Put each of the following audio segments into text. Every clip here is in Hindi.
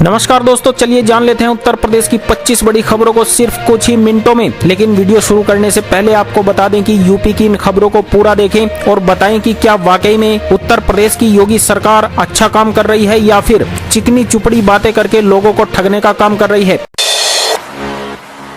नमस्कार दोस्तों, चलिए जान लेते हैं उत्तर प्रदेश की 25 बड़ी खबरों को सिर्फ कुछ ही मिनटों में। लेकिन वीडियो शुरू करने से पहले आपको बता दें कि यूपी की इन खबरों को पूरा देखें और बताएं कि क्या वाकई में उत्तर प्रदेश की योगी सरकार अच्छा काम कर रही है या फिर चिकनी चुपड़ी बातें करके लोगों को ठगने का काम कर रही है।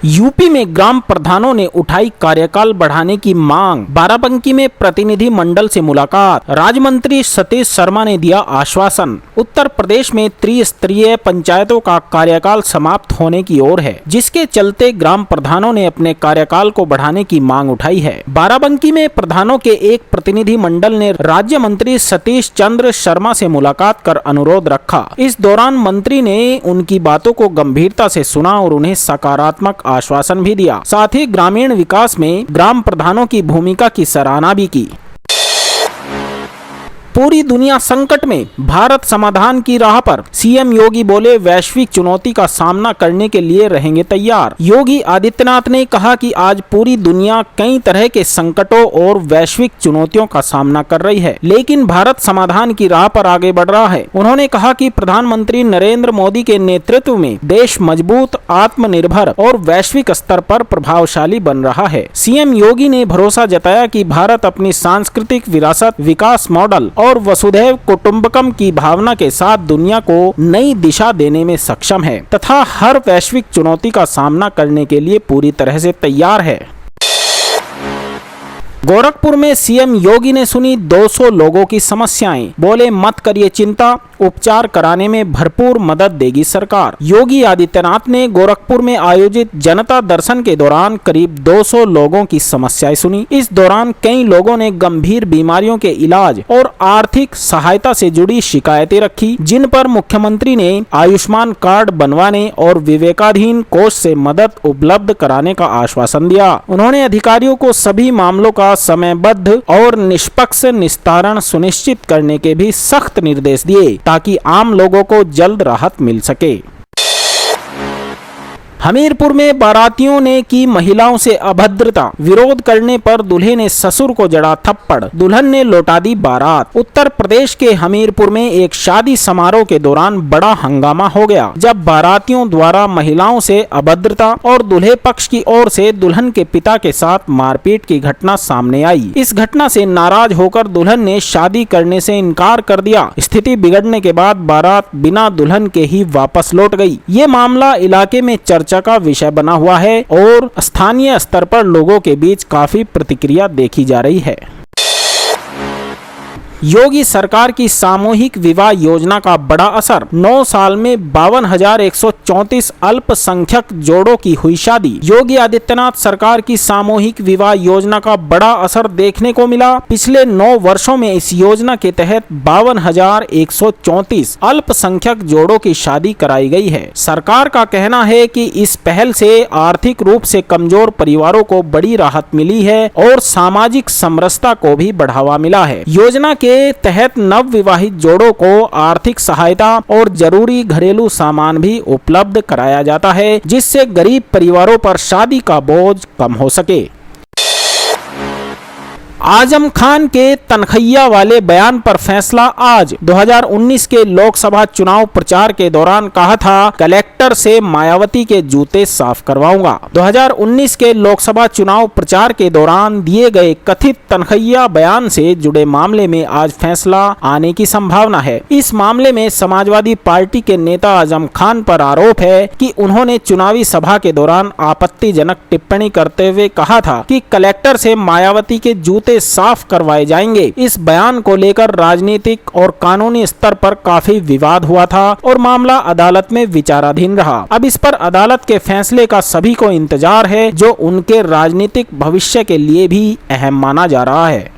यूपी में ग्राम प्रधानों ने उठाई कार्यकाल बढ़ाने की मांग। बाराबंकी में प्रतिनिधि मंडल से मुलाकात। राज्य मंत्री सतीश शर्मा ने दिया आश्वासन। उत्तर प्रदेश में त्रिस्तरीय पंचायतों का कार्यकाल समाप्त होने की ओर है, जिसके चलते ग्राम प्रधानों ने अपने कार्यकाल को बढ़ाने की मांग उठाई है। बाराबंकी में प्रधानों के एक प्रतिनिधि मंडल ने राज्य मंत्री सतीश चंद्र शर्मा से मुलाकात कर अनुरोध रखा। इस दौरान मंत्री ने उनकी बातों को गंभीरता से सुना और उन्हें सकारात्मक आश्वासन भी दिया। साथ ही ग्रामीण विकास में ग्राम प्रधानों की भूमिका की सराहना भी की। पूरी दुनिया संकट में, भारत समाधान की राह पर। सीएम योगी बोले, वैश्विक चुनौती का सामना करने के लिए रहेंगे तैयार। योगी आदित्यनाथ ने कहा कि आज पूरी दुनिया कई तरह के संकटों और वैश्विक चुनौतियों का सामना कर रही है, लेकिन भारत समाधान की राह पर आगे बढ़ रहा है। उन्होंने कहा कि प्रधानमंत्री नरेंद्र मोदी के नेतृत्व में देश मजबूत, आत्मनिर्भर और वैश्विक स्तर पर प्रभावशाली बन रहा है। सीएम योगी ने भरोसा जताया कि भारत अपनी सांस्कृतिक विरासत, विकास मॉडल और वसुधैव कुटुंबकम की भावना के साथ दुनिया को नई दिशा देने में सक्षम है तथा हर वैश्विक चुनौती का सामना करने के लिए पूरी तरह से तैयार है। गोरखपुर में सीएम योगी ने सुनी 200 लोगों की समस्याएं। बोले, मत करिए चिंता, उपचार कराने में भरपूर मदद देगी सरकार। योगी आदित्यनाथ ने गोरखपुर में आयोजित जनता दर्शन के दौरान करीब 200 लोगों की समस्याएं सुनी। इस दौरान कई लोगों ने गंभीर बीमारियों के इलाज और आर्थिक सहायता से जुड़ी शिकायतें रखी, जिन पर मुख्यमंत्री ने आयुष्मान कार्ड बनवाने और विवेकाधीन कोष से मदद उपलब्ध कराने का आश्वासन दिया। उन्होंने अधिकारियों को सभी मामलों का समयबद्ध और निष्पक्ष निस्तारण सुनिश्चित करने के भी सख्त निर्देश दिए, ताकि आम लोगों को जल्द राहत मिल सके। हमीरपुर में बारातियों ने की महिलाओं से अभद्रता। विरोध करने पर दूल्हे ने ससुर को जड़ा थप्पड़, दुल्हन ने लौटा दी बारात। उत्तर प्रदेश के हमीरपुर में एक शादी समारोह के दौरान बड़ा हंगामा हो गया, जब बारातियों द्वारा महिलाओं से अभद्रता और दूल्हे पक्ष की ओर से दुल्हन के पिता के साथ मारपीट की घटना सामने आई। इस घटना से नाराज होकर दुल्हन ने शादी करने से इनकार कर दिया। स्थिति बिगड़ने के बाद बारात बिना दुल्हन के ही वापस लौट गई। ये मामला इलाके में चर्चा का विषय बना हुआ है और स्थानीय स्तर पर लोगों के बीच काफी प्रतिक्रिया देखी जा रही है। योगी सरकार की सामूहिक विवाह योजना का बड़ा असर। 9 साल में 52,134 अल्पसंख्यक जोड़ों की हुई शादी। योगी आदित्यनाथ सरकार की सामूहिक विवाह योजना का बड़ा असर देखने को मिला। पिछले 9 वर्षों में इस योजना के तहत 52,134 अल्पसंख्यक जोड़ों की शादी कराई गई है। सरकार का कहना है कि इस पहल से आर्थिक रूप से कमजोर परिवारों को बड़ी राहत मिली है और सामाजिक समरसता को भी बढ़ावा मिला है। योजना के तहत नव विवाहित जोड़ों को आर्थिक सहायता और जरूरी घरेलू सामान भी उपलब्ध कराया जाता है, जिससे गरीब परिवारों पर शादी का बोझ कम हो सके। आजम खान के तनखैया वाले बयान पर फैसला आज। 2019 के लोकसभा चुनाव प्रचार के दौरान कहा था, कलेक्टर से मायावती के जूते साफ करवाऊंगा। 2019 के लोकसभा चुनाव प्रचार के दौरान दिए गए कथित तनखैया बयान से जुड़े मामले में आज फैसला आने की संभावना है। इस मामले में समाजवादी पार्टी के नेता आजम खान पर आरोप है कि उन्होंने चुनावी सभा के दौरान आपत्तिजनक टिप्पणी करते हुए कहा था कि कलेक्टर से मायावती के जूते साफ करवाए जाएंगे। इस बयान को लेकर राजनीतिक और कानूनी स्तर पर काफी विवाद हुआ था और मामला अदालत में विचाराधीन रहा। अब इस पर अदालत के फैसले का सभी को इंतजार है, जो उनके राजनीतिक भविष्य के लिए भी अहम माना जा रहा है।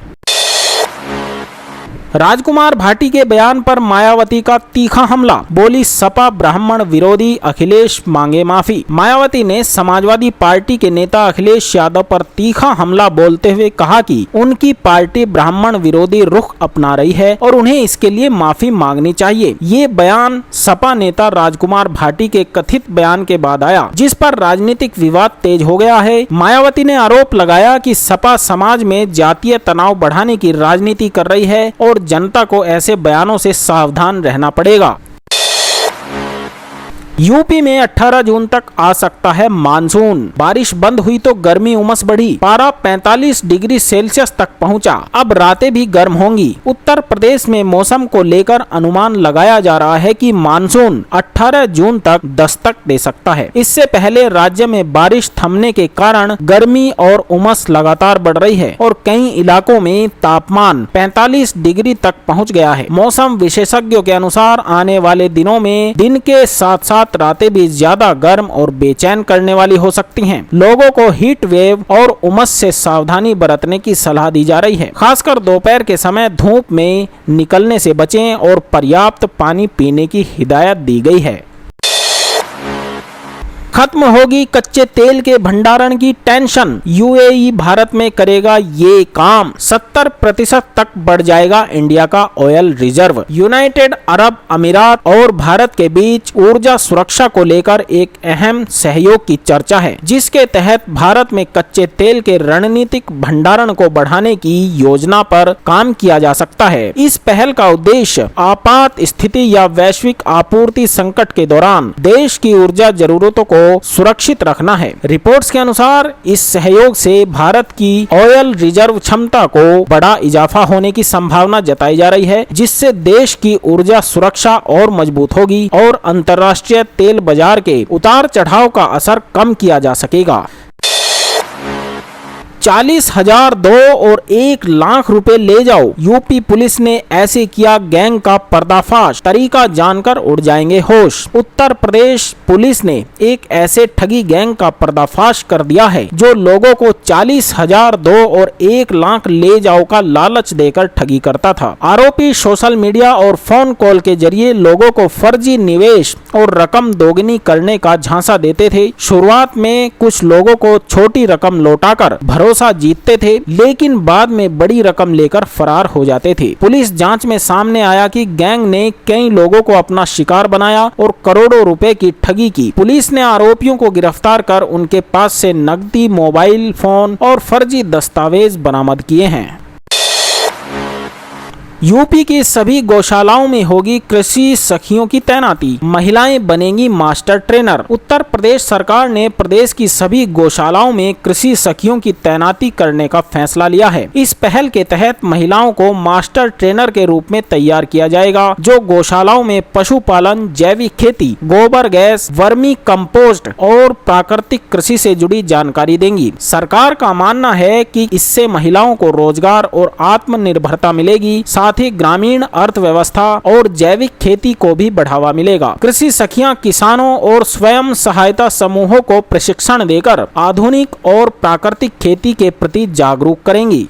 राजकुमार भाटी के बयान पर मायावती का तीखा हमला। बोली, सपा ब्राह्मण विरोधी, अखिलेश मांगे माफी। मायावती ने समाजवादी पार्टी के नेता अखिलेश यादव पर तीखा हमला बोलते हुए कहा कि उनकी पार्टी ब्राह्मण विरोधी रुख अपना रही है और उन्हें इसके लिए माफी मांगनी चाहिए। ये बयान सपा नेता राजकुमार भाटी के कथित बयान के बाद आया, जिस पर राजनीतिक विवाद तेज हो गया है। मायावती ने आरोप लगाया कि सपा समाज में जातीय तनाव बढ़ाने की राजनीति कर रही है और जनता को ऐसे बयानों से सावधान रहना पड़ेगा। यूपी में 18 जून तक आ सकता है मानसून। बारिश बंद हुई तो गर्मी उमस बढ़ी। पारा 45 डिग्री सेल्सियस तक पहुंचा। अब रातें भी गर्म होंगी। उत्तर प्रदेश में मौसम को लेकर अनुमान लगाया जा रहा है कि मानसून 18 जून तक दस्तक दे सकता है। इससे पहले राज्य में बारिश थमने के कारण गर्मी और उमस लगातार बढ़ रही है और कई इलाकों में तापमान 45 डिग्री तक पहुंच गया है। मौसम विशेषज्ञों के अनुसार आने वाले दिनों में दिन के साथ साथ रातें भी ज्यादा गर्म और बेचैन करने वाली हो सकती हैं। लोगों को हीट वेव और उमस से सावधानी बरतने की सलाह दी जा रही है। खासकर दोपहर के समय धूप में निकलने से बचें और पर्याप्त पानी पीने की हिदायत दी गई है। खत्म होगी कच्चे तेल के भंडारण की टेंशन। यूएई भारत में करेगा ये काम। 70% तक बढ़ जाएगा इंडिया का ऑयल रिजर्व। यूनाइटेड अरब अमीरात और भारत के बीच ऊर्जा सुरक्षा को लेकर एक अहम सहयोग की चर्चा है, जिसके तहत भारत में कच्चे तेल के रणनीतिक भंडारण को बढ़ाने की योजना पर काम किया जा सकता है। इस पहल का उद्देश्य आपात स्थिति या वैश्विक आपूर्ति संकट के दौरान देश की ऊर्जा जरूरतों को सुरक्षित रखना है। रिपोर्ट्स के अनुसार इस सहयोग से भारत की ऑयल रिजर्व क्षमता को बड़ा इजाफा होने की संभावना जताई जा रही है, जिससे देश की ऊर्जा सुरक्षा और मजबूत होगी और अंतर्राष्ट्रीय तेल बाजार के उतार चढ़ाव का असर कम किया जा सकेगा। 40,000 दो और 1 लाख रुपए ले जाओ। यूपी पुलिस ने ऐसे किया गैंग का पर्दाफाश। तरीका जानकर उड़ जाएंगे होश। उत्तर प्रदेश पुलिस ने एक ऐसे ठगी गैंग का पर्दाफाश कर दिया है जो लोगों को 40,000 दो और 1 लाख ले जाओ का लालच देकर ठगी करता था। आरोपी सोशल मीडिया और फोन कॉल के जरिए लोगों को फर्जी निवेश और रकम दोगुनी करने का झांसा देते थे। शुरुआत में कुछ लोगों को छोटी रकम लौटाकर भरोसा जीतते थे, लेकिन बाद में बड़ी रकम लेकर फरार हो जाते थे। पुलिस जांच में सामने आया कि गैंग ने कई लोगों को अपना शिकार बनाया और करोड़ों रुपए की ठगी की। पुलिस ने आरोपियों को गिरफ्तार कर उनके पास से नकदी, मोबाइल फोन और फर्जी दस्तावेज बरामद किए हैं। यूपी की सभी गौशालाओं में होगी कृषि सखियों की तैनाती। महिलाएं बनेंगी मास्टर ट्रेनर। उत्तर प्रदेश सरकार ने प्रदेश की सभी गौशालाओं में कृषि सखियों की तैनाती करने का फैसला लिया है। इस पहल के तहत महिलाओं को मास्टर ट्रेनर के रूप में तैयार किया जाएगा, जो गौशालाओं में पशुपालन, जैविक खेती, गोबर गैस, वर्मी कंपोस्ट और प्राकृतिक कृषि से जुड़ी जानकारी देंगी। सरकार का मानना है कि इससे महिलाओं को रोजगार और आत्मनिर्भरता मिलेगी, साथ ही ग्रामीण अर्थव्यवस्था और जैविक खेती को भी बढ़ावा मिलेगा। कृषि सखियां किसानों और स्वयं सहायता समूहों को प्रशिक्षण देकर आधुनिक और प्राकृतिक खेती के प्रति जागरूक करेंगी।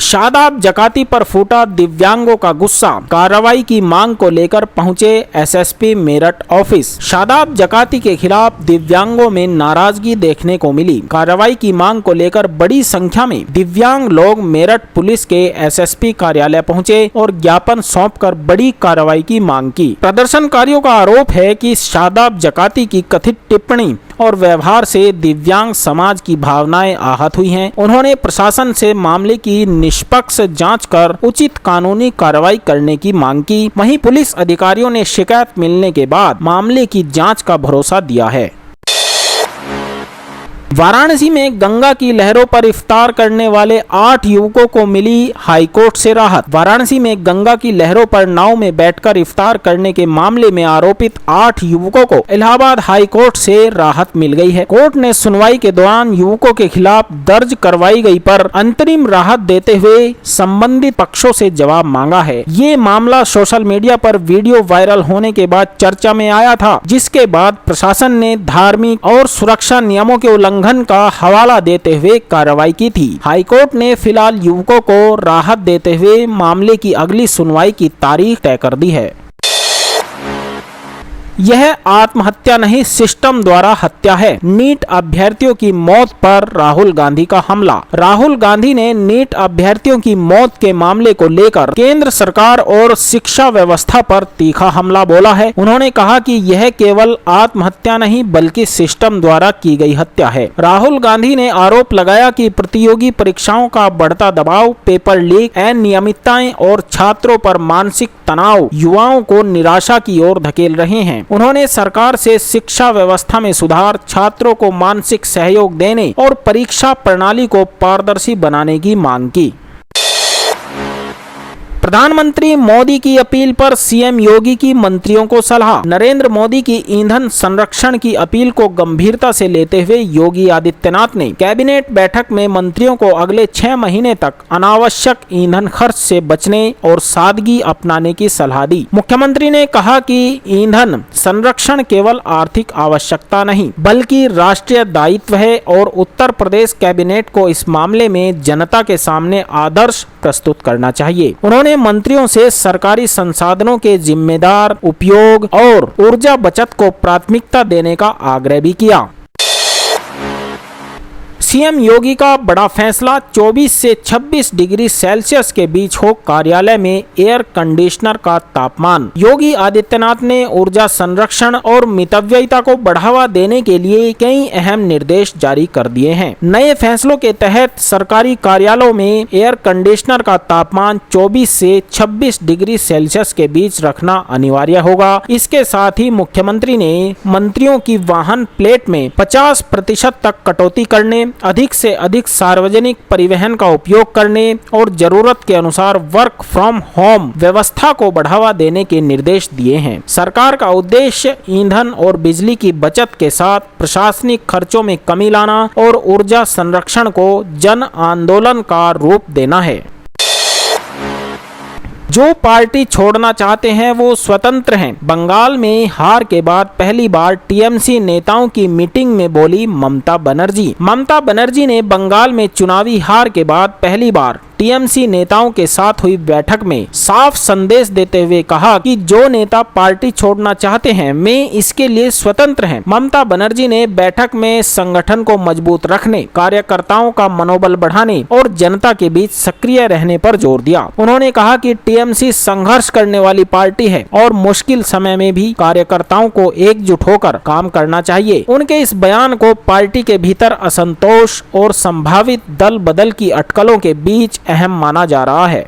शादाब जकाती पर फूटा दिव्यांगों का गुस्सा। कार्रवाई की मांग को लेकर पहुंचे एसएसपी मेरठ ऑफिस। शादाब जकाती के खिलाफ दिव्यांगों में नाराजगी देखने को मिली। कार्रवाई की मांग को लेकर बड़ी संख्या में दिव्यांग लोग मेरठ पुलिस के एसएसपी कार्यालय पहुंचे और ज्ञापन सौंपकर बड़ी कार्रवाई की मांग की। प्रदर्शनकारियों का आरोप है कि शादाब जकाती की कथित टिप्पणी और व्यवहार से दिव्यांग समाज की भावनाएं आहत हुई हैं। उन्होंने प्रशासन से मामले की निष्पक्ष जांच कर उचित कानूनी कार्रवाई करने की मांग की। वहीं पुलिस अधिकारियों ने शिकायत मिलने के बाद मामले की जांच का भरोसा दिया है। वाराणसी में गंगा की लहरों पर इफ्तार करने वाले 8 युवकों को मिली हाईकोर्ट से राहत। वाराणसी में गंगा की लहरों पर नाव में बैठकर इफ्तार करने के मामले में आरोपित 8 युवकों को इलाहाबाद हाईकोर्ट से राहत मिल गई है। कोर्ट ने सुनवाई के दौरान युवकों के खिलाफ दर्ज करवाई गई पर अंतरिम राहत देते हुए संबंधित पक्षों से जवाब मांगा है। ये मामला सोशल मीडिया पर वीडियो वायरल होने के बाद चर्चा में आया था, जिसके बाद प्रशासन ने धार्मिक और सुरक्षा नियमों के उल्लंघन का हवाला देते हुए कार्रवाई की थी। हाईकोर्ट ने फिलहाल युवकों को राहत देते हुए मामले की अगली सुनवाई की तारीख तय कर दी है। यह आत्महत्या नहीं, सिस्टम द्वारा हत्या है। नीट अभ्यर्थियों की मौत पर राहुल गांधी का हमला। राहुल गांधी ने नीट अभ्यर्थियों की मौत के मामले को लेकर केंद्र सरकार और शिक्षा व्यवस्था पर तीखा हमला बोला है। उन्होंने कहा कि यह केवल आत्महत्या नहीं बल्कि सिस्टम द्वारा की गई हत्या है। राहुल गांधी ने आरोप लगाया कि प्रतियोगी परीक्षाओं का बढ़ता दबाव, पेपर लीक, अनियमितताएं और छात्रों पर मानसिक तनाव युवाओं को निराशा की ओर धकेल रहे हैं। उन्होंने सरकार से शिक्षा व्यवस्था में सुधार, छात्रों को मानसिक सहयोग देने और परीक्षा प्रणाली को पारदर्शी बनाने की मांग की। प्रधानमंत्री मोदी की अपील पर सीएम योगी की मंत्रियों को सलाह। नरेंद्र मोदी की ईंधन संरक्षण की अपील को गंभीरता से लेते हुए योगी आदित्यनाथ ने कैबिनेट बैठक में मंत्रियों को अगले 6 महीने तक अनावश्यक ईंधन खर्च से बचने और सादगी अपनाने की सलाह दी। मुख्यमंत्री ने कहा कि ईंधन संरक्षण केवल आर्थिक आवश्यकता नहीं बल्कि राष्ट्रीय दायित्व है और उत्तर प्रदेश कैबिनेट को इस मामले में जनता के सामने आदर्श प्रस्तुत करना चाहिए। उन्होंने मंत्रियों से सरकारी संसाधनों के जिम्मेदार उपयोग और ऊर्जा बचत को प्राथमिकता देने का आग्रह भी किया। सीएम योगी का बड़ा फैसला, 24 से 26 डिग्री सेल्सियस के बीच हो कार्यालय में एयर कंडीशनर का तापमान। योगी आदित्यनाथ ने ऊर्जा संरक्षण और मितव्ययिता को बढ़ावा देने के लिए कई अहम निर्देश जारी कर दिए हैं। नए फैसलों के तहत सरकारी कार्यालयों में एयर कंडीशनर का तापमान 24 से 26 डिग्री सेल्सियस के बीच रखना अनिवार्य होगा। इसके साथ ही मुख्यमंत्री ने मंत्रियों की वाहन प्लेट में 50% तक कटौती करने, अधिक से अधिक सार्वजनिक परिवहन का उपयोग करने और जरूरत के अनुसार वर्क फ्रॉम होम व्यवस्था को बढ़ावा देने के निर्देश दिए हैं। सरकार का उद्देश्य ईंधन और बिजली की बचत के साथ प्रशासनिक खर्चों में कमी लाना और ऊर्जा संरक्षण को जन आंदोलन का रूप देना है। जो पार्टी छोड़ना चाहते हैं वो स्वतंत्र हैं। बंगाल में हार के बाद पहली बार टीएमसी नेताओं की मीटिंग में बोली ममता बनर्जी। ममता बनर्जी ने बंगाल में चुनावी हार के बाद पहली बार टीएमसी नेताओं के साथ हुई बैठक में साफ संदेश देते हुए कहा कि जो नेता पार्टी छोड़ना चाहते हैं वे इसके लिए स्वतंत्र हैं। ममता बनर्जी ने बैठक में संगठन को मजबूत रखने, कार्यकर्ताओं का मनोबल बढ़ाने और जनता के बीच सक्रिय रहने पर जोर दिया। उन्होंने कहा कि टीएमसी संघर्ष करने वाली पार्टी है और मुश्किल समय में भी कार्यकर्ताओं को एकजुट होकर काम करना चाहिए। उनके इस बयान को पार्टी के भीतर असंतोष और संभावित दल बदल की अटकलों के बीच अहम माना जा रहा है।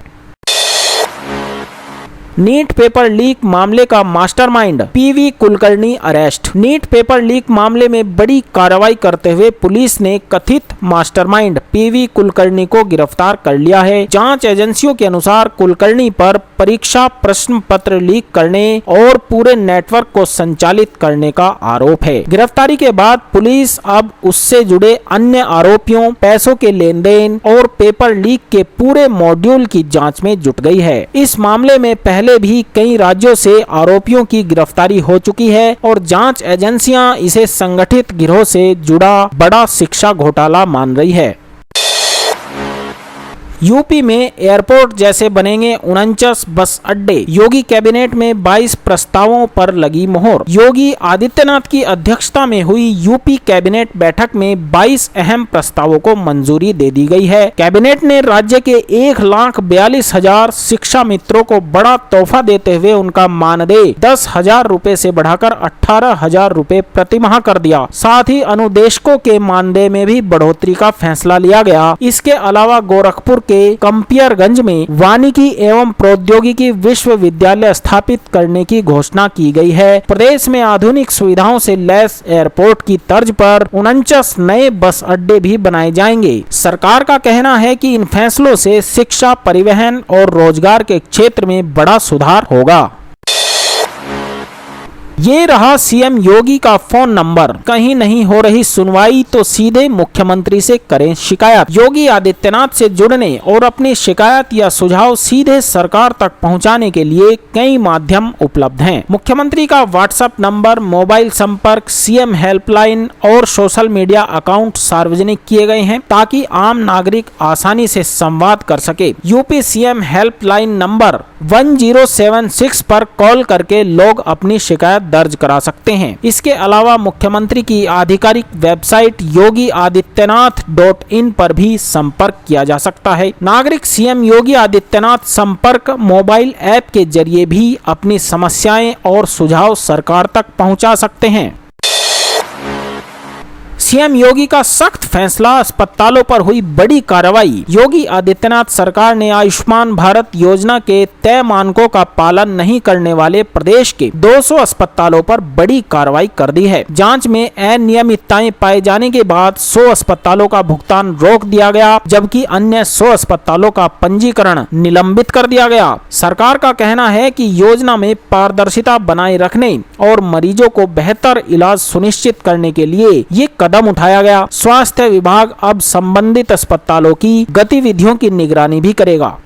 नीट पेपर लीक मामले का mastermind PV Kulkarni arrest. NEET paper leak मामले में बड़ी कार्रवाई करते हुए पुलिस ने कथित मास्टरमाइंड पीवी कुलकर्णी को गिरफ्तार कर लिया है। जांच एजेंसियों के अनुसार कुलकर्णी पर परीक्षा प्रश्न पत्र लीक करने और पूरे नेटवर्क को संचालित करने का आरोप है। गिरफ्तारी के बाद पुलिस अब उससे जुड़े अन्य आरोपियों, पैसों के लेन देन और पेपर लीक के पूरे मॉड्यूल की जाँच में जुट गई है। इस मामले में पहले भी कई राज्यों से आरोपियों की गिरफ्तारी हो चुकी है और जांच एजेंसियां इसे संगठित गिरोह से जुड़ा बड़ा शिक्षा घोटाला मान रही है। यूपी में एयरपोर्ट जैसे बनेंगे 49 बस अड्डे। योगी कैबिनेट में 22 प्रस्तावों पर लगी मोहर। योगी आदित्यनाथ की अध्यक्षता में हुई यूपी कैबिनेट बैठक में 22 अहम प्रस्तावों को मंजूरी दे दी गई है। कैबिनेट ने राज्य के 1,42,000 शिक्षा मित्रों को बड़ा तोहफा देते हुए उनका मानदेय 10,000 रुपए से बढ़ाकर 18,000 रुपए प्रति माह कर दिया। साथ ही अनुदेशकों के मानदेय में भी बढ़ोतरी का फैसला लिया गया। इसके अलावा गोरखपुर के कंपियरगंज में वानिकी एवं प्रौद्योगिकी विश्वविद्यालय स्थापित करने की घोषणा की गई है। प्रदेश में आधुनिक सुविधाओं से लैस एयरपोर्ट की तर्ज पर 49 नए बस अड्डे भी बनाए जाएंगे। सरकार का कहना है कि इन फैसलों से शिक्षा, परिवहन और रोजगार के क्षेत्र में बड़ा सुधार होगा। ये रहा सीएम योगी का फोन नंबर। कहीं नहीं हो रही सुनवाई तो सीधे मुख्यमंत्री से करें शिकायत। योगी आदित्यनाथ से जुड़ने और अपनी शिकायत या सुझाव सीधे सरकार तक पहुंचाने के लिए कई माध्यम उपलब्ध हैं। मुख्यमंत्री का व्हाट्सएप नंबर, मोबाइल संपर्क, सीएम हेल्पलाइन और सोशल मीडिया अकाउंट सार्वजनिक किए गए हैं ताकि आम नागरिक आसानी से संवाद कर सके। यूपी सीएम हेल्पलाइन नंबर 1076 पर कॉल करके लोग अपनी शिकायत दर्ज करा सकते हैं। इसके अलावा मुख्यमंत्री की आधिकारिक वेबसाइट yogiadityanath.in पर भी संपर्क किया जा सकता है। नागरिक सीएम योगी आदित्यनाथ संपर्क मोबाइल ऐप के जरिए भी अपनी समस्याएं और सुझाव सरकार तक पहुंचा सकते हैं। सीएम योगी का सख्त फैसला, अस्पतालों पर हुई बड़ी कार्रवाई। योगी आदित्यनाथ सरकार ने आयुष्मान भारत योजना के तय मानकों का पालन नहीं करने वाले प्रदेश के 200 अस्पतालों पर बड़ी कार्रवाई कर दी है। जांच में अनियमितताएं पाए जाने के बाद 100 अस्पतालों का भुगतान रोक दिया गया, जबकि अन्य 100 अस्पतालों का पंजीकरण निलंबित कर दिया गया। सरकार का कहना है कि योजना में पारदर्शिता बनाए रखने और मरीजों को बेहतर इलाज सुनिश्चित करने के लिए ये कदम उठाया गया। स्वास्थ्य विभाग अब संबंधित अस्पतालों की गतिविधियों की निगरानी भी करेगा।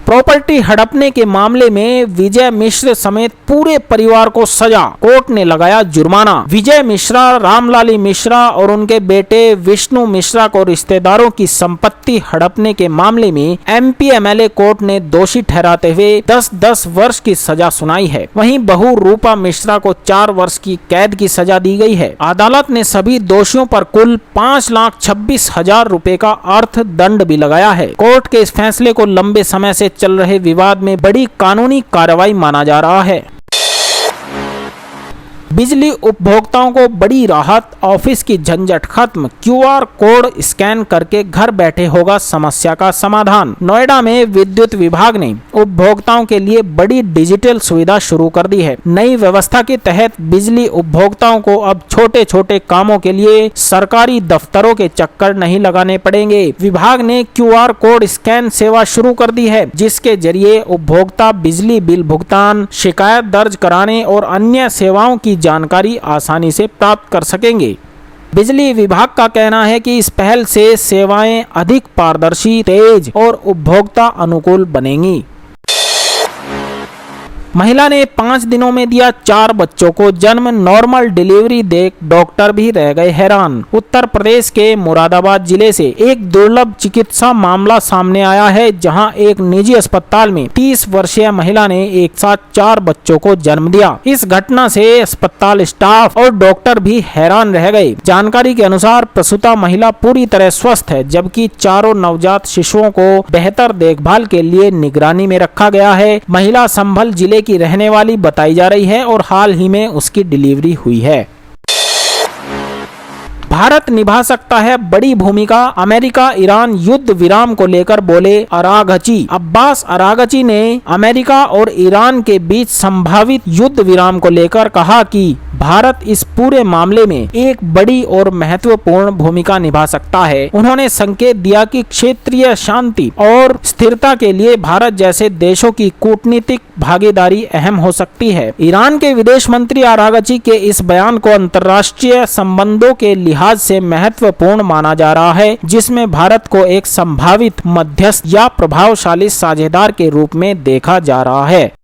प्रॉपर्टी हड़पने के मामले में विजय मिश्र समेत पूरे परिवार को सजा, कोर्ट ने लगाया जुर्माना। विजय मिश्रा, रामलाली मिश्रा और उनके बेटे विष्णु मिश्रा को रिश्तेदारों की संपत्ति हड़पने के मामले में एमपी एमएलए कोर्ट ने दोषी ठहराते हुए 10-10 वर्ष की सजा सुनाई है। वहीं बहू रूपा मिश्रा को 4 वर्ष की कैद की सजा दी गई है। अदालत ने सभी दोषियों पर कुल 5,26,000 रुपए का अर्थ दंड भी लगाया है। कोर्ट के इस फैसले को लंबे समय से चल रहे विवाद में बड़ी कानूनी कार्रवाई माना जा रहा है। बिजली उपभोक्ताओं को बड़ी राहत, ऑफिस की झंझट खत्म, क्यूआर कोड स्कैन करके घर बैठे होगा समस्या का समाधान। नोएडा में विद्युत विभाग ने उपभोक्ताओं के लिए बड़ी डिजिटल सुविधा शुरू कर दी है। नई व्यवस्था के तहत बिजली उपभोक्ताओं को अब छोटे छोटे कामों के लिए सरकारी दफ्तरों के चक्कर नहीं लगाने पड़ेंगे। विभाग ने क्यूआर कोड स्कैन सेवा शुरू कर दी है, जिसके जरिए उपभोक्ता बिजली बिल भुगतान, शिकायत दर्ज कराने और अन्य सेवाओं की जानकारी आसानी से प्राप्त कर सकेंगे। बिजली विभाग का कहना है कि इस पहल से सेवाएं अधिक पारदर्शी, तेज और उपभोक्ता अनुकूल बनेंगी। महिला ने 5 दिनों में दिया 4 बच्चों को जन्म, नॉर्मल डिलीवरी देख डॉक्टर भी रह गए हैरान। उत्तर प्रदेश के मुरादाबाद जिले से एक दुर्लभ चिकित्सा मामला सामने आया है, जहां एक निजी अस्पताल में 30 वर्षीय महिला ने एक साथ 4 बच्चों को जन्म दिया। इस घटना से अस्पताल स्टाफ और डॉक्टर भी हैरान रह गए। जानकारी के अनुसार प्रसूता महिला पूरी तरह स्वस्थ है, जबकि चारों नवजात शिशुओं को बेहतर देखभाल के लिए निगरानी में रखा गया है। महिला संभल जिले की रहने वाली बताई जा रही है और हाल ही में उसकी डिलीवरी हुई है। भारत निभा सकता है बड़ी भूमिका, अमेरिका ईरान युद्ध विराम को लेकर बोले अरागची। अब्बास अरागची ने अमेरिका और ईरान के बीच संभावित युद्ध विराम को लेकर कहा कि भारत इस पूरे मामले में एक बड़ी और महत्वपूर्ण भूमिका निभा सकता है। उन्होंने संकेत दिया कि क्षेत्रीय शांति और स्थिरता के लिए भारत जैसे देशों की कूटनीतिक भागीदारी अहम हो सकती है। ईरान के विदेश मंत्री अरागची के इस बयान को अंतर्राष्ट्रीय संबंधों के लिहाज से महत्वपूर्ण माना जा रहा है, जिसमें भारत को एक संभावित मध्यस्थ या प्रभावशाली साझेदार के रूप में देखा जा रहा है।